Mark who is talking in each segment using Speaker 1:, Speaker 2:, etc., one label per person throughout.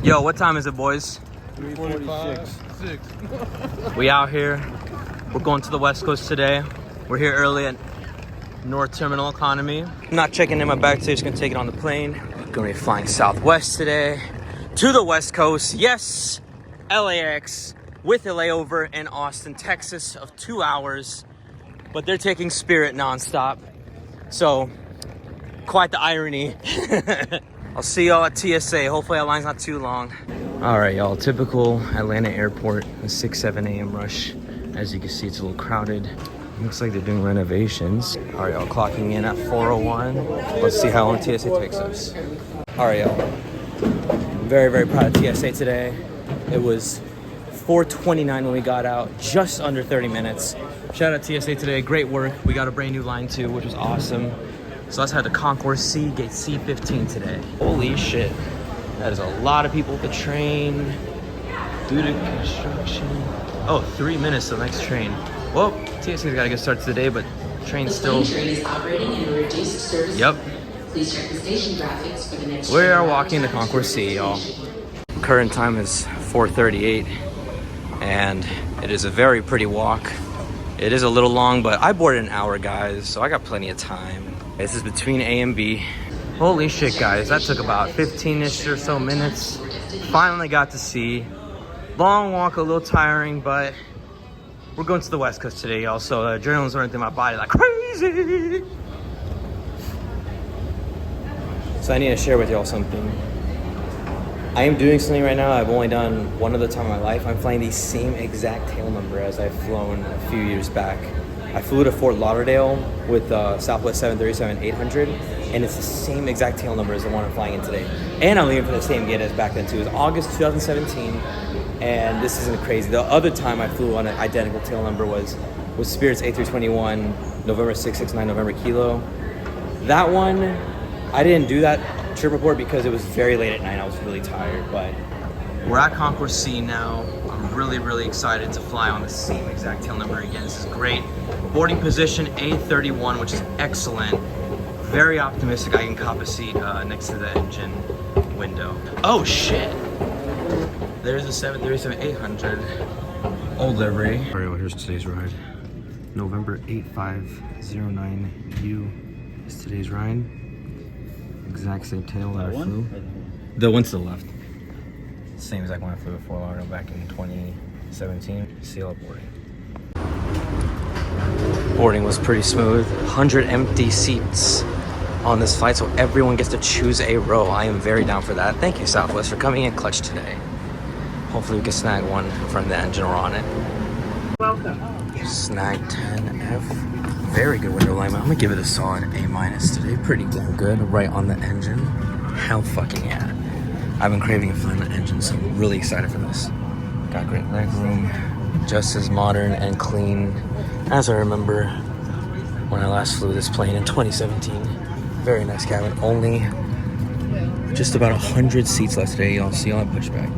Speaker 1: Yo, what time is it, boys?
Speaker 2: 3:46.
Speaker 1: We out here. We're going to the West Coast today. We're here early at North Terminal Economy. I'm not checking in my bag today, just gonna take it on the plane. Gonna be flying Southwest today to the West Coast. Yes, LAX with a layover in Austin, Texas of 2 hours. But they're taking Spirit nonstop. So, quite the irony. I'll see y'all at TSA. Hopefully our line's not too long. All right, y'all, typical Atlanta airport, a 6-7 a.m. rush. As you can see, it's a little crowded. Looks like they're doing renovations. All right, y'all, clocking in at 4:01. Let's see how long TSA takes us. All right, y'all. Very, very proud of TSA today. It was 4:29 when we got out, just under 30 minutes. Shout out TSA today, great work. We got a brand new line too, which was awesome. So let's head to Concourse C, gate C15 today. Holy shit. That is a lot of people at the train. Due to construction. Oh, 3 minutes to the next train. Well, TSA's got to get started today, but train's still...
Speaker 3: The train is operating in a reduced service.
Speaker 1: Yep.
Speaker 3: Please check the station graphics for the next
Speaker 1: We are walking to Concourse C, y'all. Current time is 4:38, and it is a very pretty walk. It is a little long, but I boarded an hour, guys, so I got plenty of time. This is between A and B. Holy shit, guys, that took about 15-ish or so minutes. Finally got to see. Long walk, a little tiring, but we're going to the West Coast today, y'all, so the adrenaline's running through my body like crazy. So I need to share with y'all something. I am doing something right now I've only done one other time in my life. I'm flying the same exact tail number as I've flown a few years back. I flew to Fort Lauderdale with Southwest 737-800, and it's the same exact tail number as the one I'm flying in today. And I'm leaving for the same gate as back then too. It was August 2017, and this isn't crazy. The other time I flew on an identical tail number was Spirit's A321, November 669, November Kilo. That one, I didn't do that trip report because it was very late at night. I was really tired, but we're at Concourse C now. I'm really, really excited to fly on the same exact tail number again. This is great. Boarding position A31, which is excellent. Very optimistic I can cop a seat next to the engine window. Oh shit! There's the 737-800 old livery. All right, well, here's today's ride. November 8509U is today's ride. Exact same tail that I flew. The one to the left. Same exact one I flew before Lauderdale back in 2017. CL boarding. Boarding was pretty smooth. 100 empty seats on this flight, so everyone gets to choose a row. I am very down for that. Thank you, Southwest, for coming in clutch today. Hopefully we can snag one from the engine or on it. Welcome. Snag 10F. Very good window alignment. I'm gonna give it a solid A- today. Pretty damn good. Right on the engine. Hell fucking yeah. I've been craving a flying engine, so I'm really excited for this. Got great leg room. Just as modern and clean as I remember when I last flew this plane in 2017. Very nice cabin. Only just about 100 seats left today. Y'all see y'all at pushback.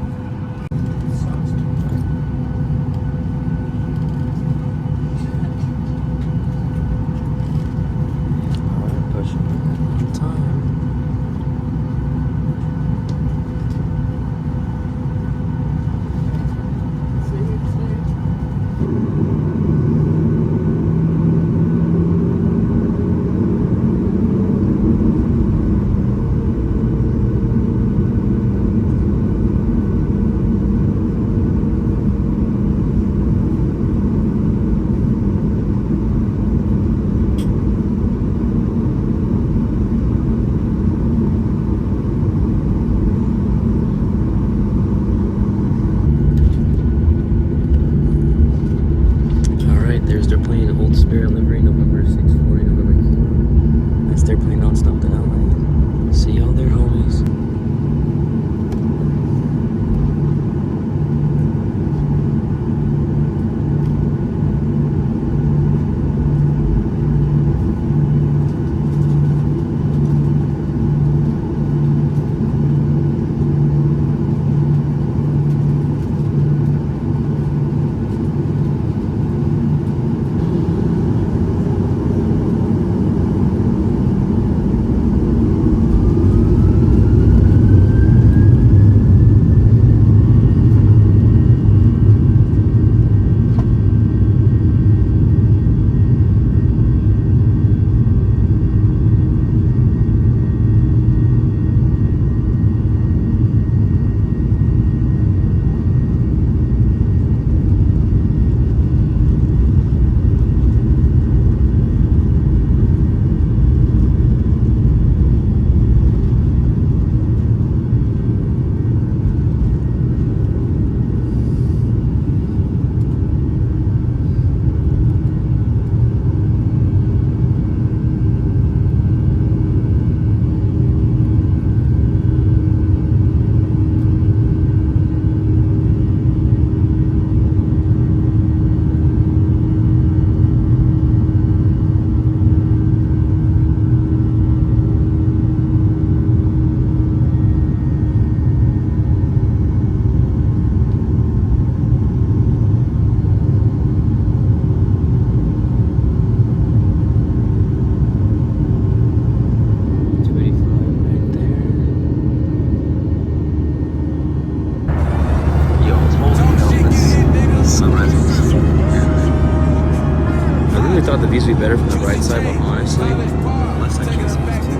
Speaker 1: the views be better from the right side, but honestly, unless I kiss these two.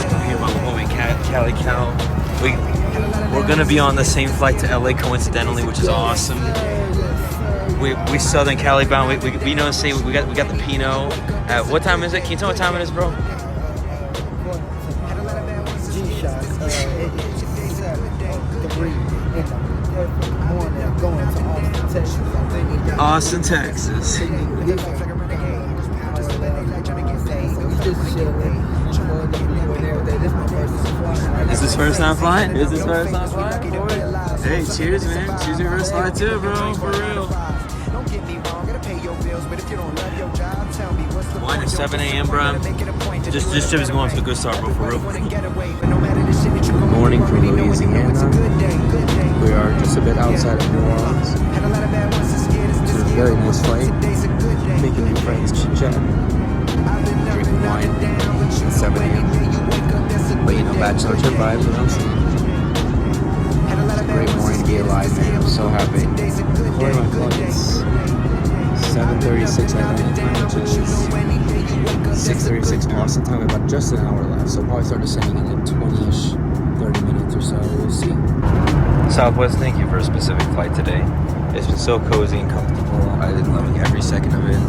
Speaker 1: Talking about Boeing, Cali Cal. We're gonna be on the same flight to LA coincidentally, which is awesome. We Southern Cali bound. We know. Say we got the Pinot. What time is it? Can you tell what time it is, bro? Austin, Texas. Is this first time flying? Is this first time flying? Hey, cheers, man. Cheers your first flight too, bro. For real. Wine at 7 a.m., bro. This trip is going to a good start, bro. For real. Good morning from Louisiana. We are just a bit outside of New Orleans. It's a very nice flight. Making new friends, chit chat, drinking wine at 7 a.m. But you know, bachelor trip vibes, you know what I'm saying? It's a great morning to be alive, man. I'm so happy. According to my clock, it's 7:36 at night time, which is 6:36 Austin time. About just an hour left, so probably start descending in like 20-ish, 30 minutes or so. We'll see. Southwest, thank you for a specific flight today. It's been so cozy and comfortable. I've been loving every second of it.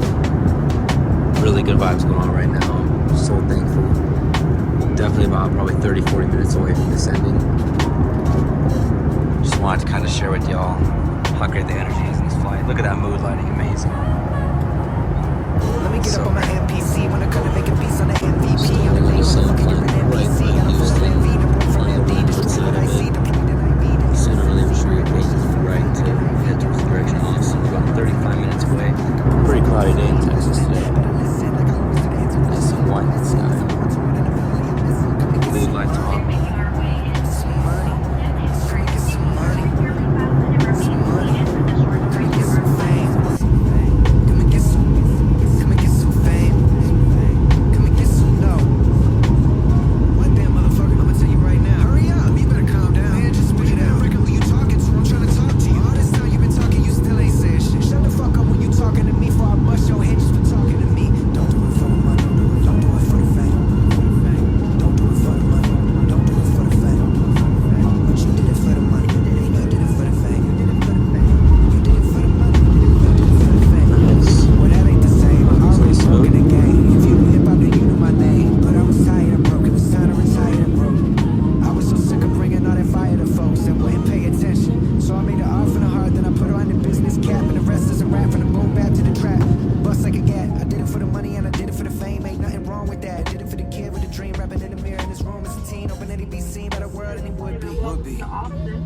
Speaker 1: Really good vibes going on right now. I'm so thankful. Definitely about probably 30-40 minutes away from descending. Just wanted to kind of share with y'all how great the energy is in this flight. Look at that mood lighting, amazing.
Speaker 2: Let me get up on my MPC when I couldn't make a piece on the MVP. I'm the late fucking NPC. I don't fuck with MV, the boy from MD. This is what I see, the people that I beat.
Speaker 1: Sooner or later, sure your pace is right to head towards the direction of Austin. About 35 minutes away. Pretty cloudy day in Texas today. Nice and white sky. Mood light top.